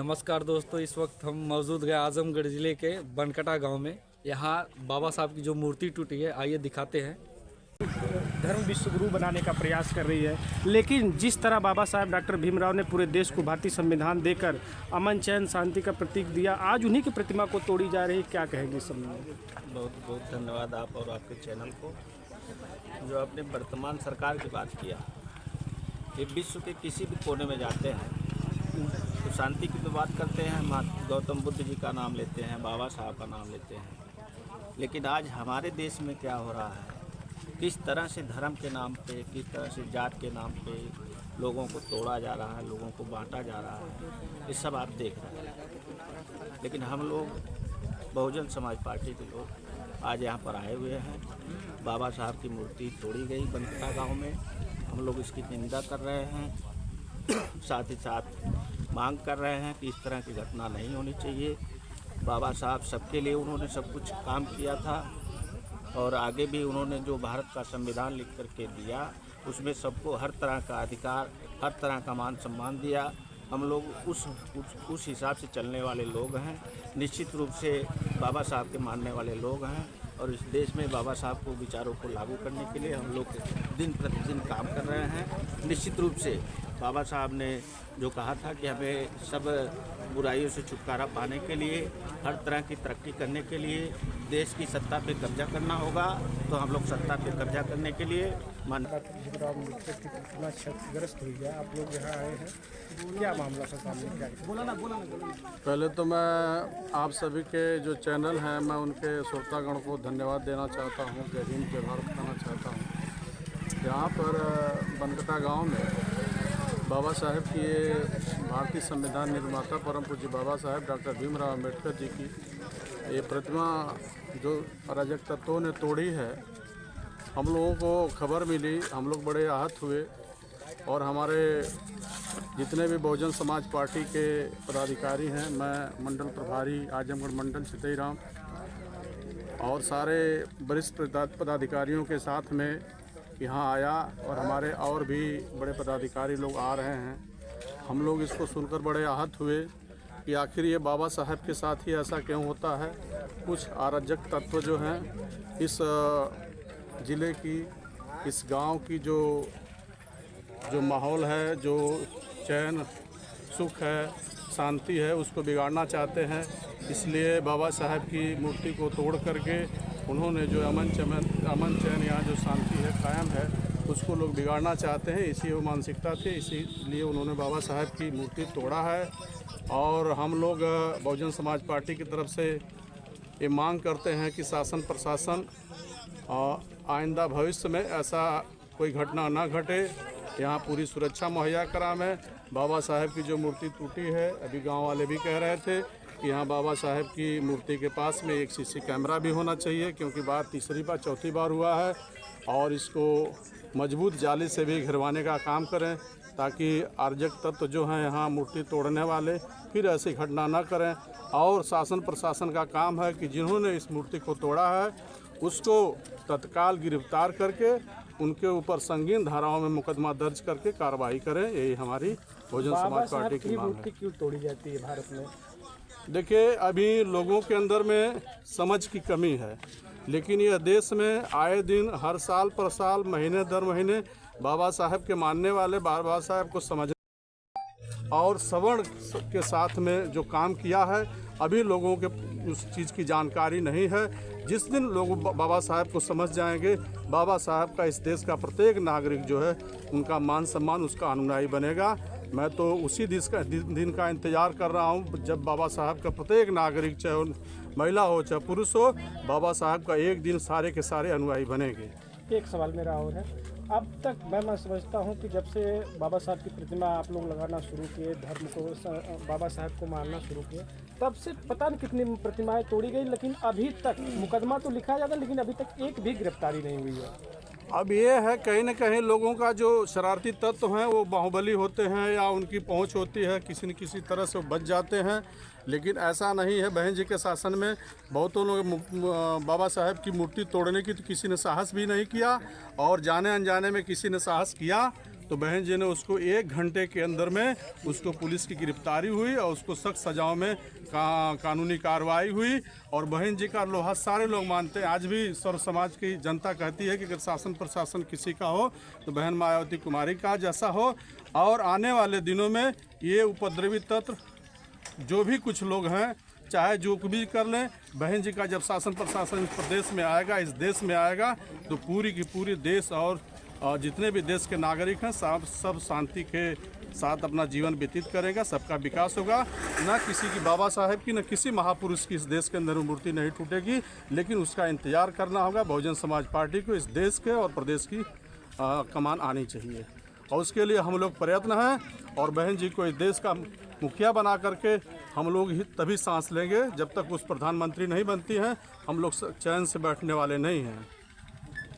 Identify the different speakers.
Speaker 1: नमस्कार दोस्तों, इस वक्त हम मौजूद गए आजमगढ़ ज़िले के बनकटा गांव में। यहाँ बाबा साहब की जो मूर्ति टूटी है, आइए दिखाते हैं।
Speaker 2: धर्म विश्वगुरु बनाने का प्रयास कर रही है, लेकिन जिस तरह बाबा साहब डॉक्टर भीमराव ने पूरे देश को भारतीय संविधान देकर अमन चैन शांति का प्रतीक दिया, आज उन्हीं की प्रतिमा को तोड़ी जा रही है। क्या कहेंगे इस संबंध में?
Speaker 3: बहुत बहुत धन्यवाद आप और आपके चैनल को, जो आपने वर्तमान सरकार की बात किया। ये विश्व के किसी भी कोने में जाते हैं तो शांति की तो बात करते हैं, गौतम बुद्ध जी का नाम लेते हैं, बाबा साहब का नाम लेते हैं। लेकिन आज हमारे देश में क्या हो रहा है, किस तरह से धर्म के नाम पे, किस तरह से जात के नाम पे लोगों को तोड़ा जा रहा है, लोगों को बांटा जा रहा है, ये सब आप देख रहे हैं। लेकिन हम लोग बहुजन समाज पार्टी के लोग आज यहाँ पर आए हुए हैं। बाबा साहब की मूर्ति तोड़ी गई बनकटा गांव में, हम लोग इसकी निंदा कर रहे हैं। साथ ही साथ मांग कर रहे हैं कि इस तरह की घटना नहीं होनी चाहिए। बाबा साहब सबके लिए उन्होंने सब कुछ काम किया था और आगे भी उन्होंने जो भारत का संविधान लिख करके दिया, उसमें सबको हर तरह का अधिकार, हर तरह का मान सम्मान दिया। हम लोग उस हिसाब से चलने वाले लोग हैं। निश्चित रूप से बाबा साहब के मानने वाले लोग हैं और इस देश में बाबा साहब को विचारों को लागू करने के लिए हम लोग दिन प्रतिदिन काम कर रहे हैं। निश्चित रूप से बाबा साहब ने जो कहा था कि हमें सब बुराइयों से छुटकारा पाने के लिए, हर तरह की तरक्की करने के लिए देश की सत्ता पे कब्जा करना होगा, तो हम लोग सत्ता पे कब्जा करने के लिए
Speaker 2: भीमराव अम्बेडकर की प्रतिमा क्षतिग्रस्त हुई है, आप लोग यहाँ आए हैं, क्या मामला था सामने? क्या बोला।
Speaker 4: पहले तो मैं आप सभी के जो चैनल हैं, मैं उनके श्रोतागण को धन्यवाद देना चाहता हूँ, जय हिंद जय भारत कहना चाहता हूँ। यहाँ पर बनकटा गांव में बाबा साहब की ये भारतीय संविधान निर्माता परम पूज्य बाबा साहब डॉक्टर भीमराव अम्बेडकर जी की ये प्रतिमा जो अराजक तत्वों ने तोड़ी है, हम लोगों को खबर मिली, हम लोग बड़े आहत हुए और हमारे जितने भी बहुजन समाज पार्टी के पदाधिकारी हैं, मैं मंडल प्रभारी आजमगढ़ मंडल चितई राम और सारे वरिष्ठ पदाधिकारियों के साथ में यहाँ आया और हमारे और भी बड़े पदाधिकारी लोग आ रहे हैं। हम लोग इसको सुनकर बड़े आहत हुए कि आखिर ये बाबा साहब के साथ ही ऐसा क्यों होता है। कुछ अराजक तत्व जो हैं इस ज़िले की, इस गांव की जो माहौल है, जो चैन सुख है, शांति है, उसको बिगाड़ना चाहते हैं। इसलिए बाबा साहब की मूर्ति को तोड़ करके उन्होंने जो अमन चैन यहाँ जो शांति है, कायम है, उसको लोग बिगाड़ना चाहते हैं। इसी वो मानसिकता थी, इसीलिए उन्होंने बाबा साहब की मूर्ति तोड़ा है। और हम लोग बहुजन समाज पार्टी की तरफ से ये मांग करते हैं कि शासन प्रशासन आइंदा भविष्य में ऐसा कोई घटना ना घटे, यहाँ पूरी सुरक्षा मुहैया कराएं। बाबा साहब की जो मूर्ति टूटी है, अभी गांव वाले भी कह रहे थे कि यहाँ बाबा साहब की मूर्ति के पास में एक सीसी कैमरा भी होना चाहिए, क्योंकि बार तीसरी बार चौथी बार हुआ है। और इसको मजबूत जाली से भी घिरवाने का काम करें, ताकि अराजक तत्व जो हैं यहाँ मूर्ति तोड़ने वाले फिर ऐसी घटना ना करें। और शासन प्रशासन का काम है कि जिन्होंने इस मूर्ति को तोड़ा है उसको तत्काल गिरफ्तार करके उनके ऊपर संगीन धाराओं में मुकदमा दर्ज करके कार्रवाई करें। यही हमारी बहुजन समाज पार्टी की मांग है।
Speaker 2: क्यों तोड़ी जाती है भारत में?
Speaker 4: देखिए, अभी लोगों के अंदर में समझ की कमी है, लेकिन यह देश में आए दिन हर साल पर साल, महीने दर महीने बाबा साहब के मानने वाले बाबा साहब को समझ और सवर्ण के साथ में जो काम किया है, अभी लोगों के उस चीज़ की जानकारी नहीं है। जिस दिन लोग बाबा साहब को समझ जाएंगे, बाबा साहब का इस देश का प्रत्येक नागरिक जो है उनका मान सम्मान, उसका अनुयायी बनेगा। मैं तो उसी दिन का इंतज़ार कर रहा हूँ जब बाबा साहब का प्रत्येक नागरिक, चाहे महिला हो चाहे पुरुष हो, बाबा साहब का एक दिन सारे के सारे अनुयायी बनेंगे।
Speaker 2: एक सवाल मेरा और है, अब तक मैं समझता हूँ कि जब से बाबा साहब की प्रतिमा आप लोग लगाना शुरू किए, धर्म को, बाबा साहब को मानना शुरू किए, तब से पता नहीं कितनी प्रतिमाएं तोड़ी गई, लेकिन अभी तक मुकदमा तो लिखा जाता, लेकिन अभी तक एक भी गिरफ्तारी नहीं हुई है।
Speaker 4: अब ये है कहीं न कहीं लोगों का जो शरारती तत्व हैं वो बाहुबली होते हैं या उनकी पहुंच होती है, किसी न किसी तरह से बच जाते हैं। लेकिन ऐसा नहीं है। बहन जी के शासन में बहुतों लोग बाबा साहब की मूर्ति तोड़ने की तो किसी ने साहस भी नहीं किया, और जाने अनजाने में किसी ने साहस किया तो बहन जी ने उसको 1 घंटे के अंदर में उसको पुलिस की गिरफ्तारी हुई और उसको सख्त सजाओं में कानूनी कार्रवाई हुई। और बहन जी का लोहा सारे लोग मानते हैं। आज भी सर्व समाज की जनता कहती है कि अगर शासन प्रशासन किसी का हो तो बहन मायावती कुमारी का जैसा हो। और आने वाले दिनों में ये उपद्रवी तत्व जो भी कुछ लोग हैं चाहे जो भी कर लें, बहन जी का जब शासन प्रशासन इस प्रदेश में आएगा, इस देश में आएगा, तो पूरी की पूरी देश और जितने भी देश के नागरिक हैं सब शांति के साथ अपना जीवन व्यतीत करेगा, सबका विकास होगा। ना किसी की बाबा साहेब की, न किसी महापुरुष की इस देश के अंदर मूर्ति नहीं टूटेगी, लेकिन उसका इंतजार करना होगा। बहुजन समाज पार्टी को इस देश के और प्रदेश की कमान आनी चाहिए और उसके लिए हम लोग प्रयत्न हैं। और बहन जी को इस देश का मुखिया बना करके हम लोग ही तभी सांस लेंगे जब तक उस प्रधानमंत्री नहीं बनती हैं। हम लोग चैन से बैठने वाले नहीं हैं।